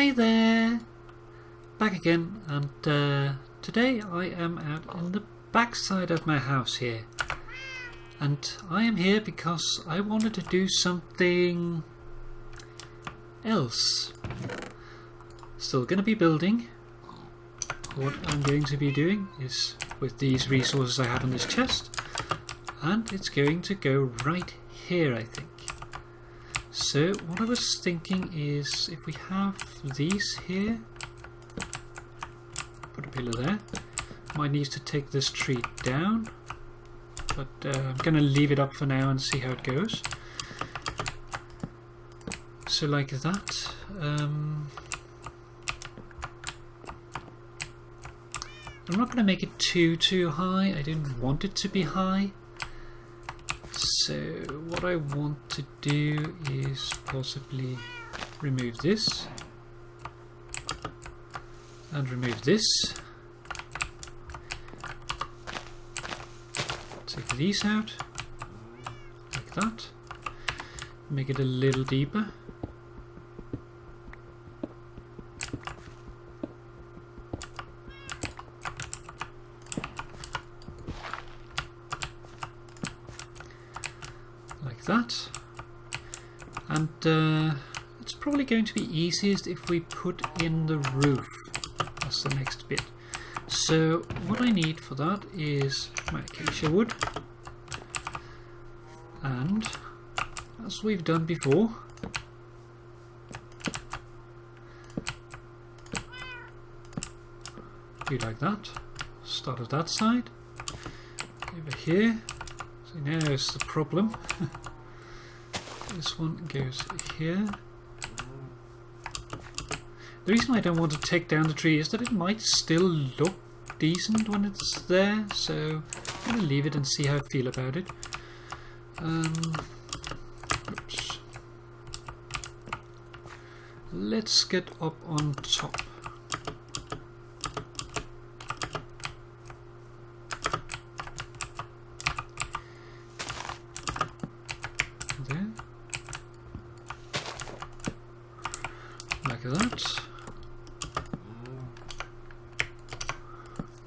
Hi there! Back again, and today I am out in the back side of my house here. And I am here because I wanted to do something else. Still going to be building. What I'm going to be doing is with these resources I have in this chest, and it's going to go right here, I think. So what I was thinking is, if we have these here, put a pillar there. Might need to take this tree down, but I'm going to leave it up for now and see how it goes. So like that. I'm not going to make it too high. I didn't want it to be high. So what I want to do is possibly remove this and remove this. Take these out like that. Make it a little deeper. That, and it's probably going to be easiest if we put in the roof as the next bit. So what I need for that is my acacia wood, and as we've done before, do like that. Start at that side, over here. So now is the problem. This one goes here. The reason I don't want to take down the tree is that it might still look decent when it's there, so I'm going to leave it and see how I feel about it. Oops. Let's get up on top. Like that.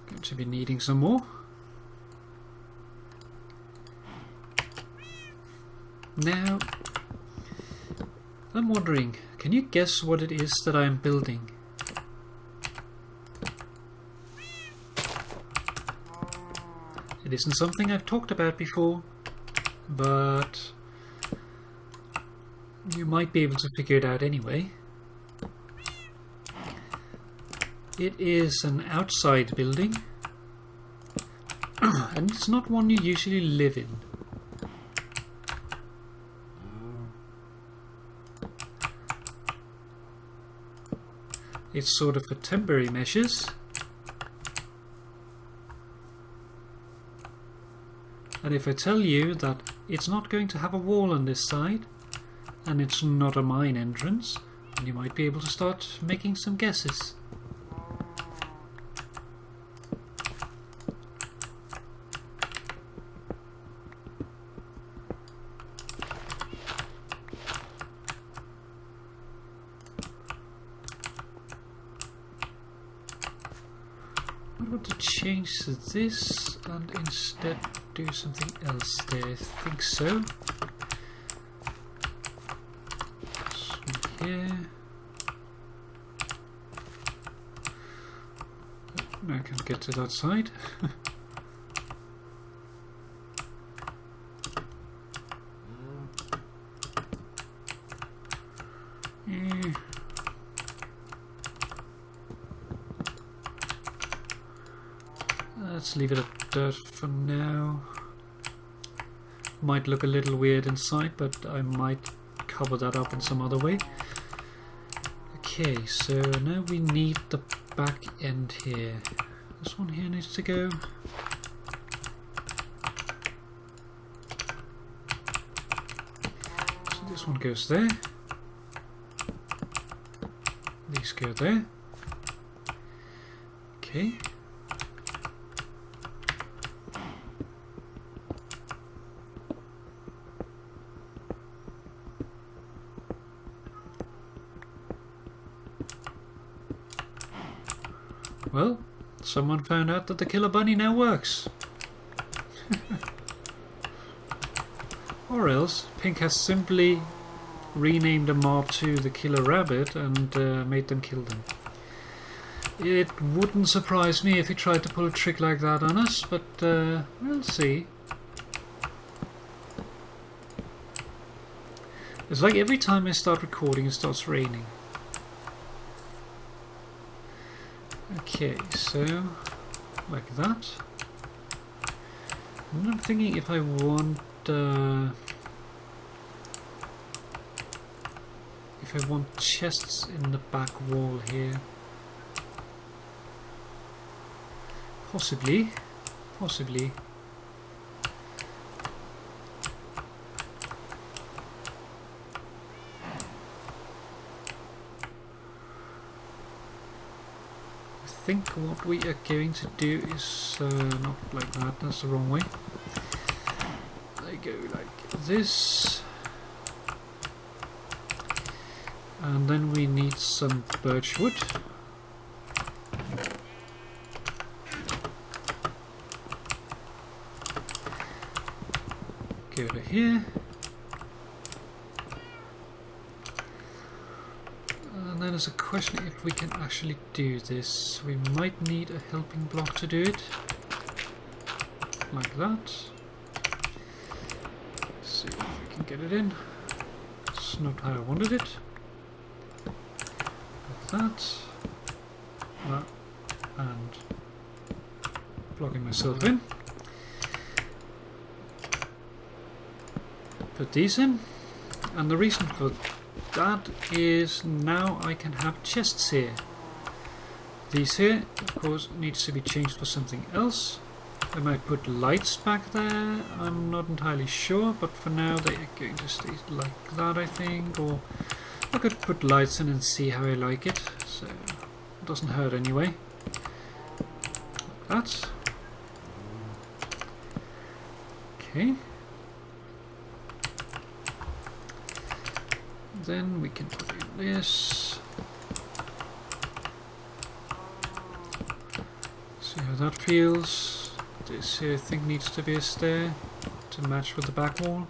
Going to be needing some more. Now, I'm wondering, can you guess what it is that I'm building? It isn't something I've talked about before, but you might be able to figure it out anyway. It is an outside building, and it's not one you usually live in. It's sort of for temporary measures, and if I tell you that it's not going to have a wall on this side, and it's not a mine entrance, then you might be able to start making some guesses. I want to change this and instead do something else there. I think so. Here. Now I can't get to that side. Let's leave it at that for now. Might look a little weird inside, but I might cover that up in some other way. Okay, so now we need the back end here. This one here needs to go. So this one goes there. These go there. Okay. Well, someone found out that the killer bunny now works. Or else Pink has simply renamed a mob to the killer rabbit and made them kill them. It wouldn't surprise me if he tried to pull a trick like that on us, but we'll see. It's like every time I start recording it starts raining. Okay, so like that. And I'm thinking if I want chests in the back wall here. Possibly. I think what we are going to do is not like that, that's the wrong way. They go like this. And then we need some birch wood. Go to here. And then there's a question if we can actually do this. We might need a helping block to do it. Like that. Let's see if we can get it in. It's not how I wanted it. That, and blocking myself in. Put these in, and the reason for that is now I can have chests here. These here, of course, needs to be changed for something else. I might put lights back there, I'm not entirely sure, but for now they are going to stay like that, I think, or I could put lights in and see how I like it, so it doesn't hurt anyway. Like that. Okay. Then we can put in this. See how that feels. This here I think needs to be a stair to match with the back wall.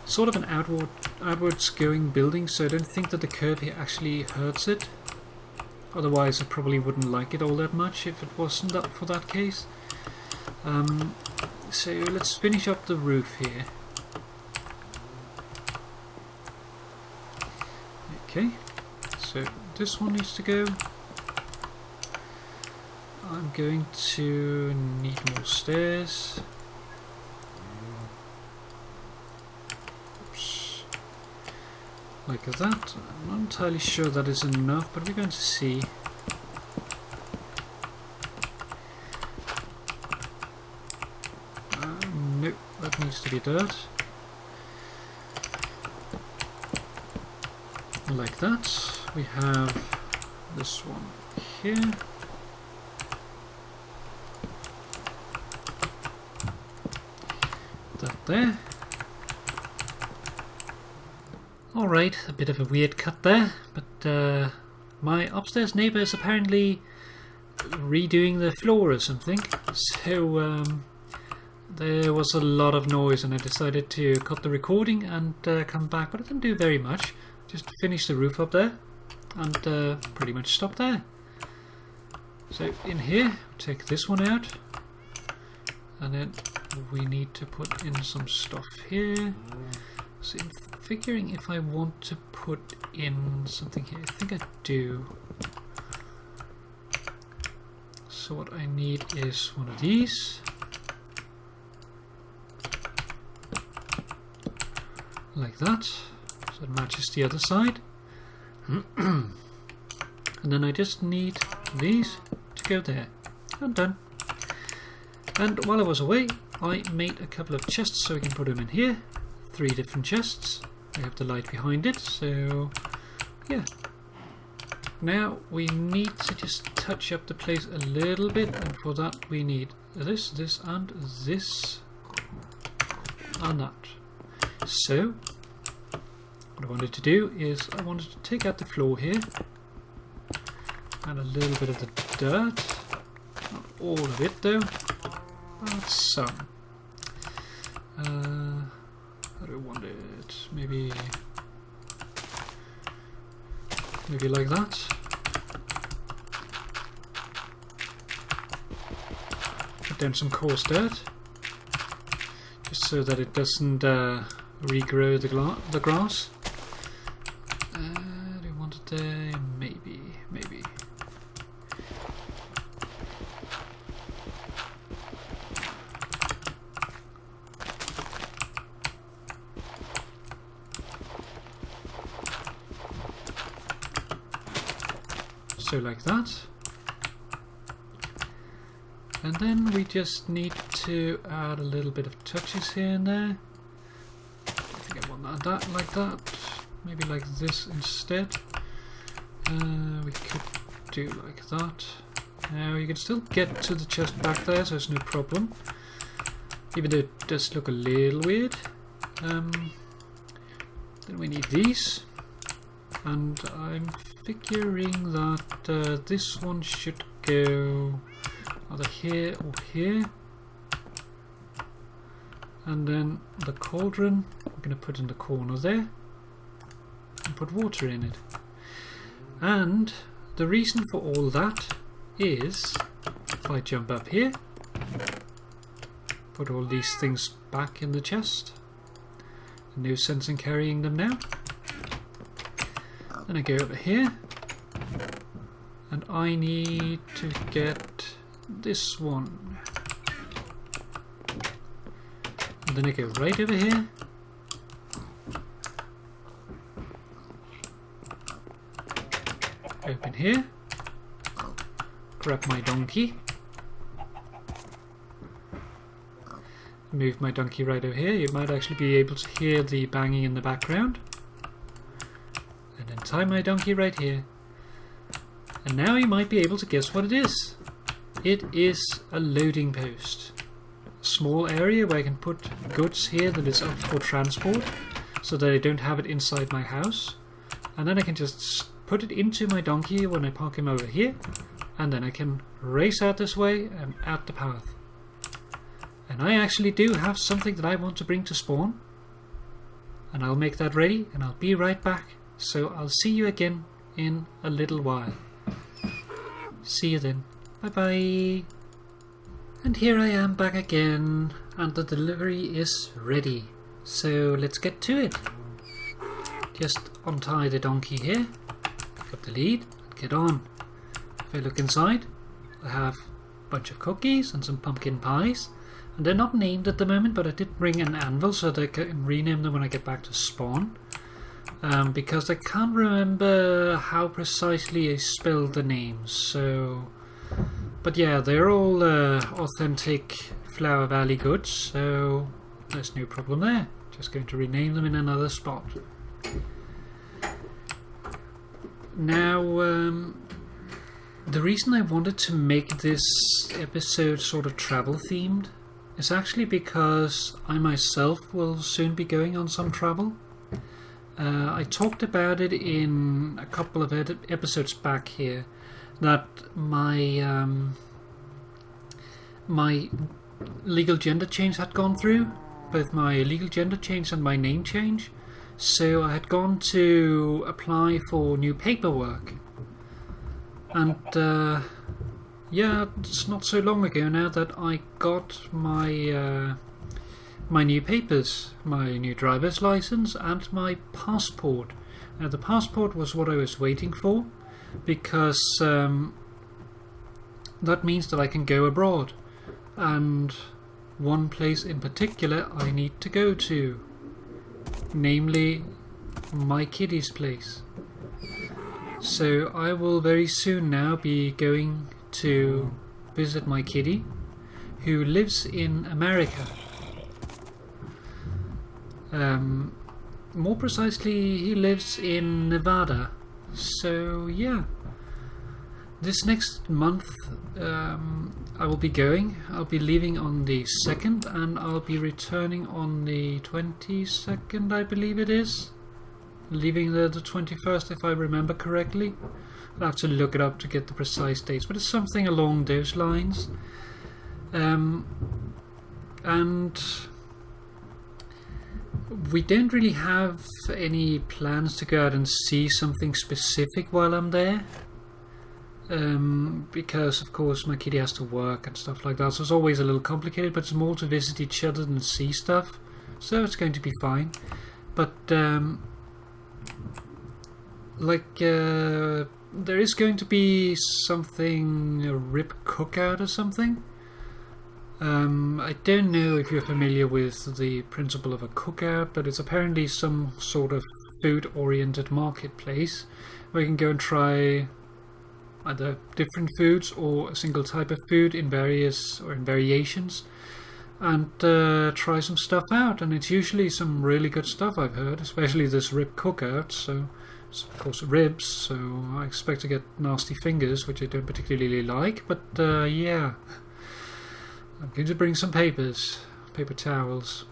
Sort of an outwards going building, so I don't think that the curve here actually hurts it. Otherwise I probably wouldn't like it all that much if it wasn't up for that case. So let's finish up the roof here. Okay, so this one needs to go. I'm going to need more stairs. Like that. I'm not entirely sure that is enough, but we're going to see. Nope, that needs to be dirt. Like that. We have this one here. That there. Alright, a bit of a weird cut there, but my upstairs neighbour is apparently redoing the floor or something, so there was a lot of noise and I decided to cut the recording and come back, but I didn't do very much, just finish the roof up there and pretty much stop there. So in here, take this one out, and then we need to put in some stuff here. So I'm figuring if I want to put in something here, I think I do. So what I need is one of these. Like that. So it matches the other side. And then I just need these to go there. I'm done. And while I was away, I made a couple of chests so we can put them in here. 3 different chests. I have the light behind it, so yeah. Now we need to just touch up the place a little bit, and for that we need this, this and this and that. So what I wanted to do is I wanted to take out the floor here, add a little bit of the dirt, not all of it though, but some. How do I want it? Maybe like that. Put down some coarse dirt, just so that it doesn't regrow the grass. Do I want it there? Maybe. So like that. And then we just need to add a little bit of touches here and there. I think I want that like that. Maybe like this instead. We could do like that. Now you can still get to the chest back there, so it's no problem. Even though it does look a little weird. Then we need these. And I'm figuring that this one should go either here or here. And then the cauldron I'm going to put in the corner there and put water in it. And the reason for all that is, if I jump up here, put all these things back in the chest, no sense in carrying them now. Then I go over here and I need to get this one, and then I go right over here, open here, grab my donkey, move my donkey right over here. You might actually be able to hear the banging in the background. And then tie my donkey right here. And now you might be able to guess what it is. It is a loading post. A small area where I can put goods here that is up for transport, so that I don't have it inside my house. And then I can just put it into my donkey when I park him over here, and then I can race out this way and out the path. And I actually do have something that I want to bring to spawn, and I'll make that ready and I'll be right back. So I'll see you again in a little while. See you then. Bye bye. And here I am back again, and the delivery is ready. So let's get to it. Just untie the donkey here, pick up the lead, and get on. If I look inside, I have a bunch of cookies and some pumpkin pies. And they're not named at the moment, but I did bring an anvil so that I can rename them when I get back to spawn. Because I can't remember how precisely I spelled the names. So, but yeah, they're all authentic Flower Valley goods, so there's no problem there. Just going to rename them in another spot. Now, the reason I wanted to make this episode sort of travel themed is actually because I myself will soon be going on some travel. I talked about it in a couple of episodes back here, that my my legal gender change had gone through, both my legal gender change and my name change. So I had gone to apply for new paperwork, and yeah, it's not so long ago now that I got my my new papers, my new driver's license and my passport. Now the passport was what I was waiting for, because that means that I can go abroad, and one place in particular I need to go to, namely my kiddie's place. So I will very soon now be going to visit my kiddie, who lives in America. More precisely, he lives in Nevada. So yeah, this next month I will be going. I'll be leaving on the 2nd and I'll be returning on the 22nd, I believe it is. leaving there the 21st, if I remember correctly. I'll have to look it up to get the precise dates, but it's something along those lines. And we don't really have any plans to go out and see something specific while I'm there. Because of course my kitty has to work and stuff like that, so it's always a little complicated, but it's more to visit each other than see stuff, so it's going to be fine. But there is going to be something, a rib cookout or something. I don't know if you're familiar with the principle of a cookout, but it's apparently some sort of food oriented marketplace where you can go and try either different foods or a single type of food in variations, and try some stuff out. And it's usually some really good stuff, I've heard, especially this rib cookout. So it's of course ribs, so I expect to get nasty fingers, which I don't particularly like, but yeah, I'm going to bring some paper towels.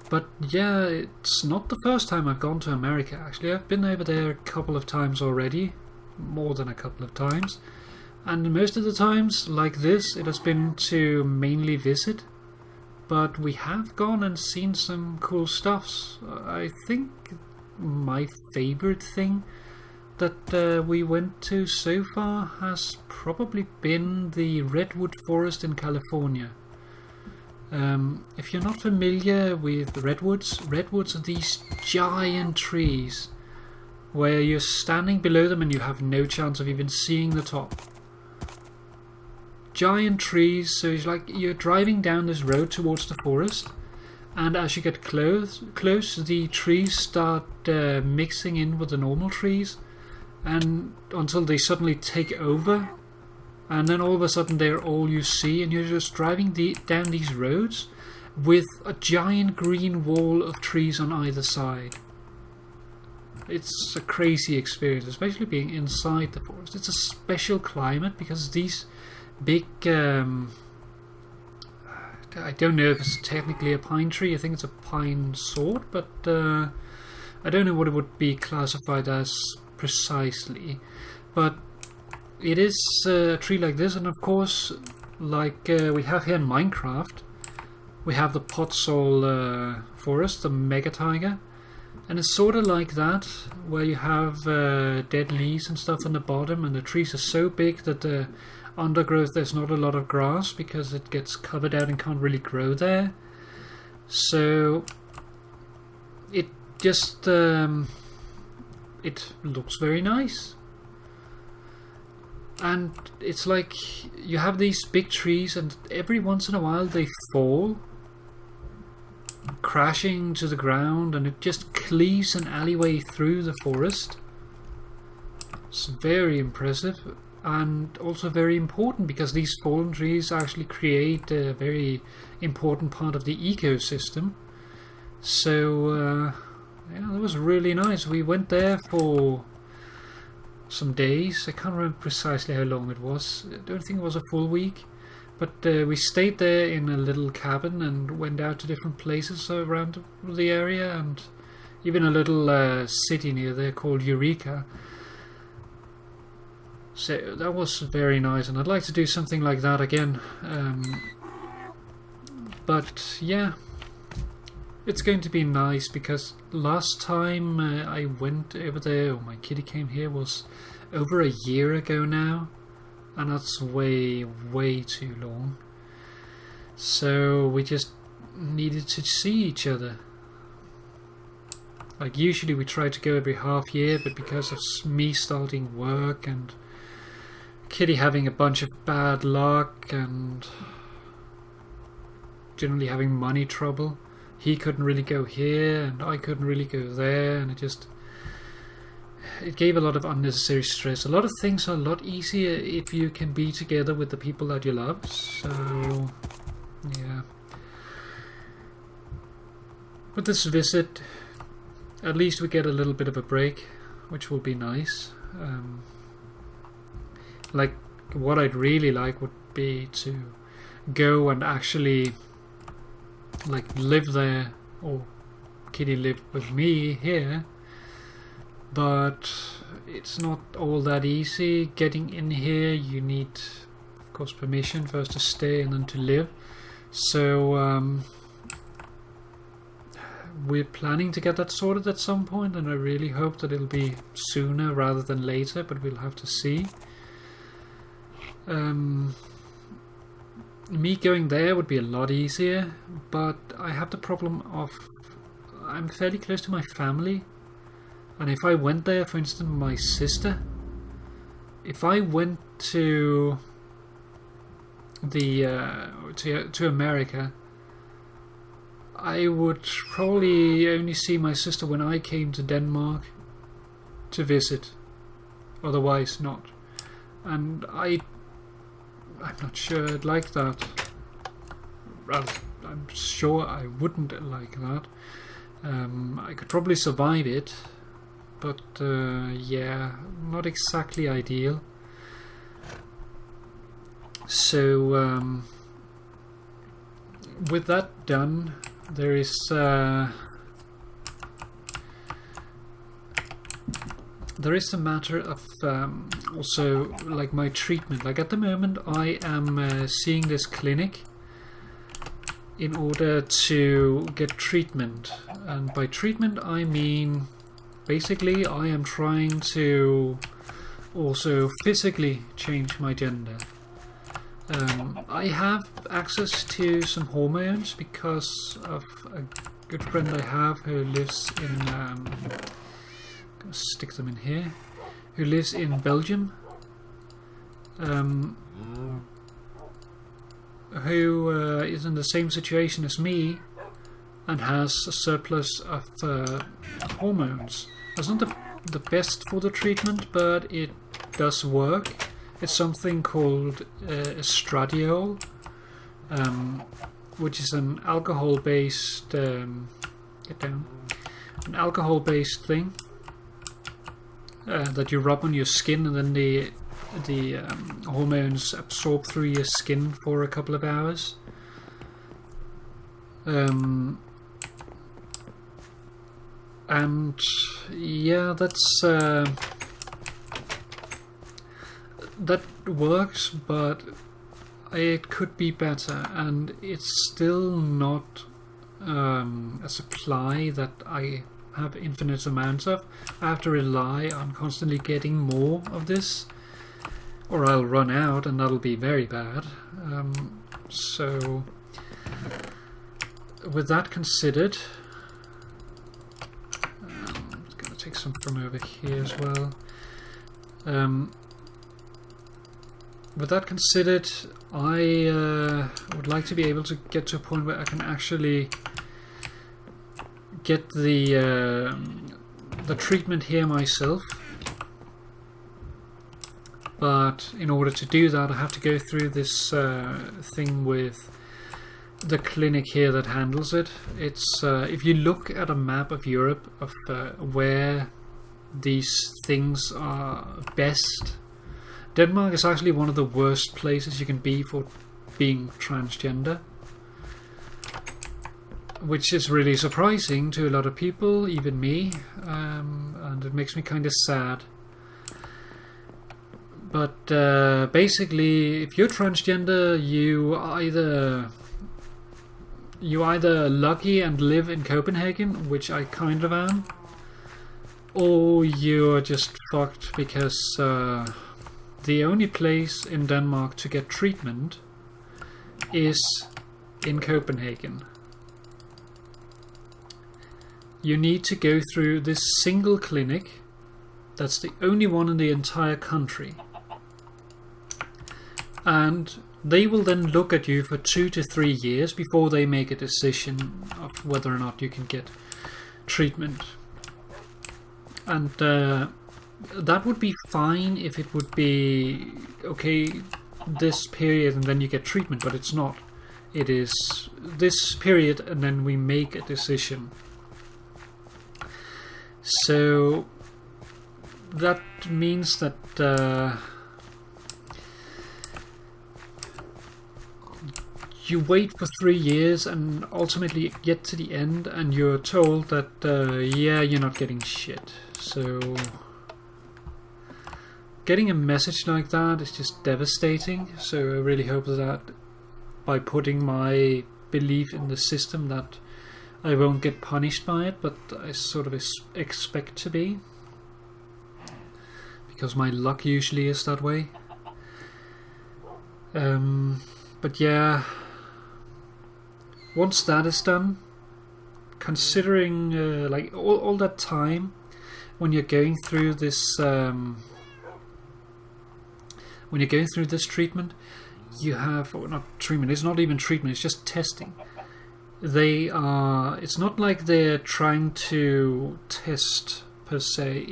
But yeah, it's not the first time I've gone to America, actually. I've been over there a couple of times already, more than a couple of times, and most of the times, like this, it has been to mainly visit, but we have gone and seen some cool stuffs. I think my favorite thing that we went to so far has probably been the redwood forest in California. If you're not familiar with redwoods are these giant trees where you're standing below them and you have no chance of even seeing the top. Giant trees, so it's like you're driving down this road towards the forest, and as you get close, the trees start mixing in with the normal trees, and until they suddenly take over, and then all of a sudden they're all you see, and you're just driving down these roads with a giant green wall of trees on either side. It's a crazy experience, especially being inside the forest. It's a special climate because these big, I don't know if it's technically a pine tree, I think it's a pine sword, but I don't know what it would be classified as precisely. But it is a tree like this, and of course, like we have here in Minecraft, we have the Potsol forest, the mega taiga. And it's sort of like that, where you have dead leaves and stuff on the bottom, and the trees are so big that the undergrowth, there's not a lot of grass because it gets covered out and can't really grow there. So it just it looks very nice. And it's like you have these big trees, and every once in a while they fall, crashing to the ground, and it just cleaves an alleyway through the forest. It's very impressive, and also very important, because these fallen trees actually create a very important part of the ecosystem. So yeah, that was really nice. We went there for some days. I can't remember precisely how long it was. I don't think it was a full week. But we stayed there in a little cabin and went out to different places around the area, and even a little city near there called Eureka. So that was very nice, and I'd like to do something like that again. But yeah, it's going to be nice, because last time I went over there, or my kitty came here, was over a year ago now. And that's way too long. So we just needed to see each other. Like usually we try to go every half year, but because of me starting work and Kitty having a bunch of bad luck and generally having money trouble, he couldn't really go here and I couldn't really go there, and it gave a lot of unnecessary stress. A lot of things are a lot easier if you can be together with the people that you love. So yeah, with this visit, at least we get a little bit of a break, which will be nice. Like, what I'd really like would be to go and actually like live there, or kitty live with me here, but it's not all that easy getting in here. You need, of course, permission first to stay and then to live. So we're planning to get that sorted at some point, and I really hope that it'll be sooner rather than later, but we'll have to see. Me going there would be a lot easier, but I have the problem of I'm fairly close to my family, and if I went there, for instance, my sister, if I went to to America, I would probably only see my sister when I came to Denmark to visit, otherwise not. And I'm not sure I'd like that. Rather, I'm sure I wouldn't like that. I could probably survive it, but yeah, not exactly ideal. So with that done, there is the matter of also like my treatment. Like at the moment I am seeing this clinic in order to get treatment, and by treatment I mean basically I am trying to also physically change my gender. I have access to some hormones because of a good friend I have who lives in gonna stick them in here, who lives in Belgium, who is in the same situation as me and has a surplus of hormones. It's not the best for the treatment, but it does work. It's something called estradiol, which is an alcohol-based an alcohol-based thing that you rub on your skin, and then the hormones absorb through your skin for a couple of hours. And yeah, that's that works, but it could be better, and it's still not a supply that I have infinite amounts of. I have to rely on constantly getting more of this, or I'll run out, and that'll be very bad. So with that considered, I'm going to take some from over here as well. With that considered, I would like to be able to get to a point where I can actually get the treatment here myself. But in order to do that, I have to go through this thing with the clinic here that handles it. It's if you look at a map of Europe of where these things are best, Denmark is actually one of the worst places you can be for being transgender, which is really surprising to a lot of people, even me, and it makes me kind of sad. But basically, if you're transgender, you either lucky and live in Copenhagen, which I kind of am, or you're just fucked, because the only place in Denmark to get treatment is in Copenhagen. You need to go through this single clinic. That's the only one in the entire country. And they will then look at you for 2 to 3 years before they make a decision of whether or not you can get treatment. And that would be fine if it would be okay this period and then you get treatment, but it's not. It is this period and then we make a decision. So that means that you wait for 3 years and ultimately get to the end and you're told that yeah, you're not getting shit. So getting a message like that is just devastating. So I really hope that by putting my belief in the system that I won't get punished by it, but I sort of expect to be, because my luck usually is that way. But yeah, once that is done, considering like all that time when you're going through this treatment, you have, or not treatment, it's not even treatment, it's just testing. It's not like they're trying to test per se,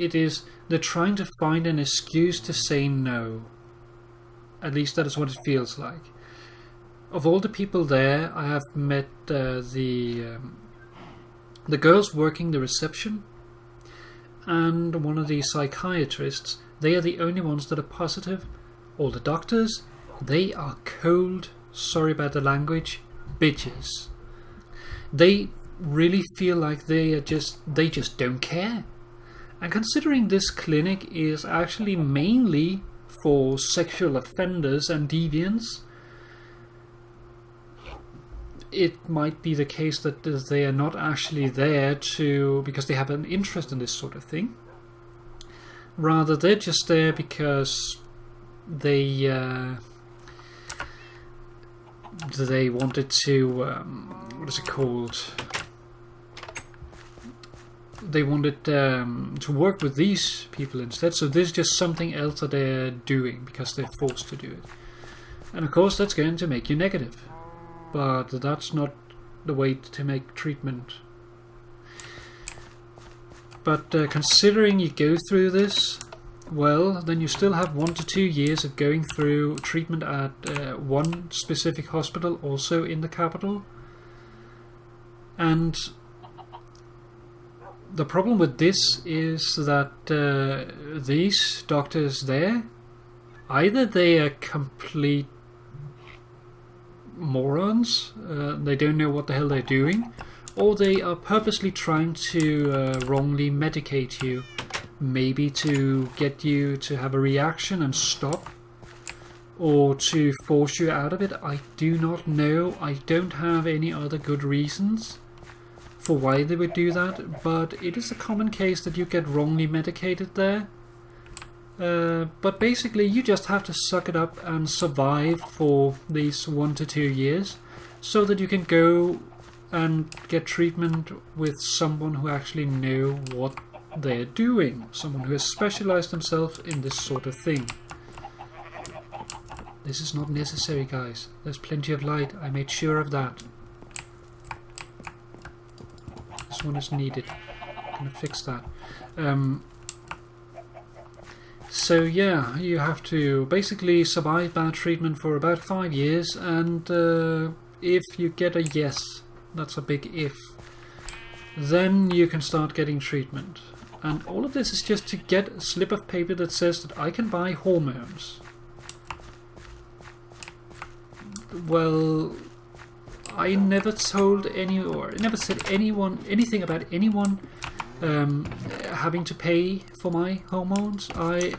they're trying to find an excuse to say no. At least that is what it feels like. Of all the people there, I have met the girls working the reception and one of the psychiatrists. They are the only ones that are positive. All the doctors, they are cold, sorry about the language, bitches. They really feel like they just don't care. And considering this clinic is actually mainly for sexual offenders and deviants, it might be the case that they are not actually there because they have an interest in this sort of thing. Rather, they're just there because they wanted to what is it called? They wanted to work with these people instead. So this is just something else that they're doing because they're forced to do it. And of course, that's going to make you negative. But that's not the way to make treatment. But considering you go through this, well, then you still have 1 to 2 years of going through treatment at one specific hospital, also in the capital. And the problem with this is that these doctors there, either they are complete morons, they don't know what the hell they're doing, or they are purposely trying to wrongly medicate you, maybe to get you to have a reaction and stop, or to force you out of it. I do not know. I don't have any other good reasons for why they would do that, but it is a common case that you get wrongly medicated there. But basically you just have to suck it up and survive for these 1 to 2 years so that you can go and get treatment with someone who actually know what they're doing, someone who has specialized themselves in this sort of thing. This is not necessary, guys. There's plenty of light. I made sure of that. This one is needed. I'm gonna fix that. So yeah, you have to basically survive bad treatment for about 5 years, and if you get a yes, that's a big if, then you can start getting treatment. And all of this is just to get a slip of paper that says that I can buy hormones. Well, I never told never said anything about anyone having to pay for my hormones. I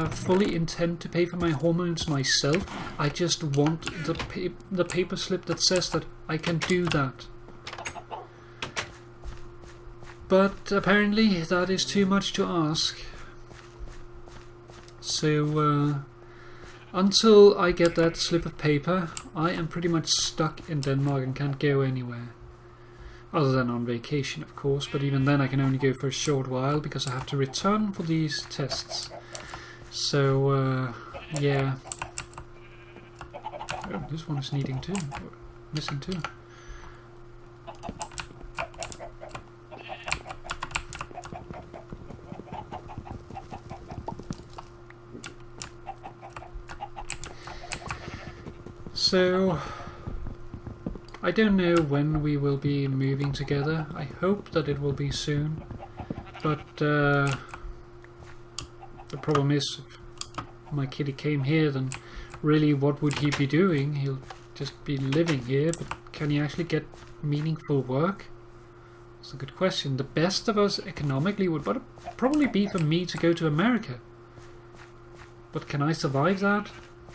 fully intend to pay for my hormones myself. I just want the paper slip that says that I can do that. But apparently that is too much to ask. So until I get that slip of paper, I am pretty much stuck in Denmark and can't go anywhere. Other than on vacation, of course, but even then I can only go for a short while because I have to return for these tests. So, yeah. Oh, this one is needing too. Missing too. So, I don't know when we will be moving together. I hope that it will be soon. But the problem is, if my kitty came here, then really what would he be doing? He'll just be living here, but can you actually get meaningful work? It's a good question. The best of us economically would probably be for me to go to America. But can I survive that?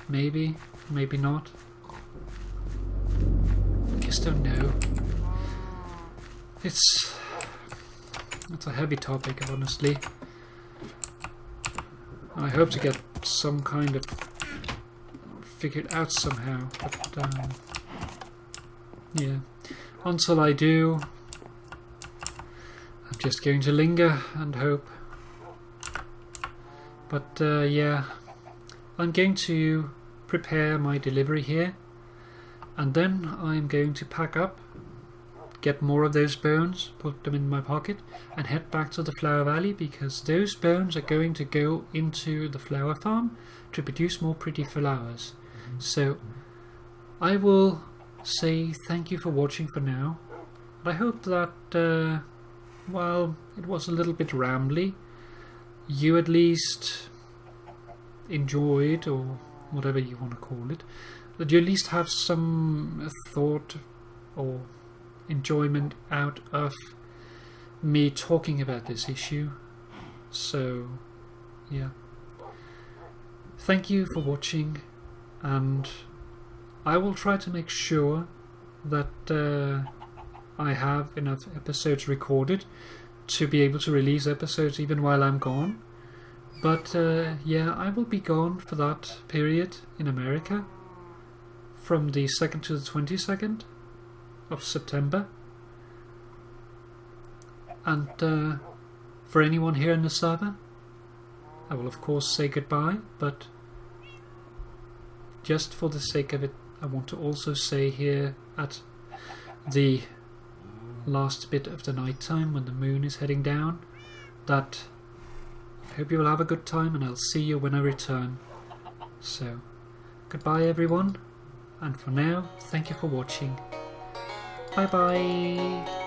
Maybe, maybe not. I just don't know. It's a heavy topic, honestly. I hope to get some kind of figured out somehow, but yeah. Until I do, I'm just going to linger and hope. But yeah, I'm going to prepare my delivery here, and then I'm going to pack up, get more of those bones, put them in my pocket, and head back to the Flower Valley, because those bones are going to go into the flower farm to produce more pretty flowers. So I will say thank you for watching for now. And I hope that while it was a little bit rambly, you at least enjoyed, or whatever you want to call it, that you at least have some thought or enjoyment out of me talking about this issue. So yeah, thank you for watching, and I will try to make sure that I have enough episodes recorded to be able to release episodes even while I'm gone. But yeah, I will be gone for that period in America from the 2nd to the 22nd of September. And for anyone here in the server, I will of course say goodbye, but just for the sake of it, I want to also say here at the last bit of the night time when the moon is heading down that I hope you will have a good time, and I'll see you when I return. So goodbye everyone, and for now, thank you for watching. Bye bye.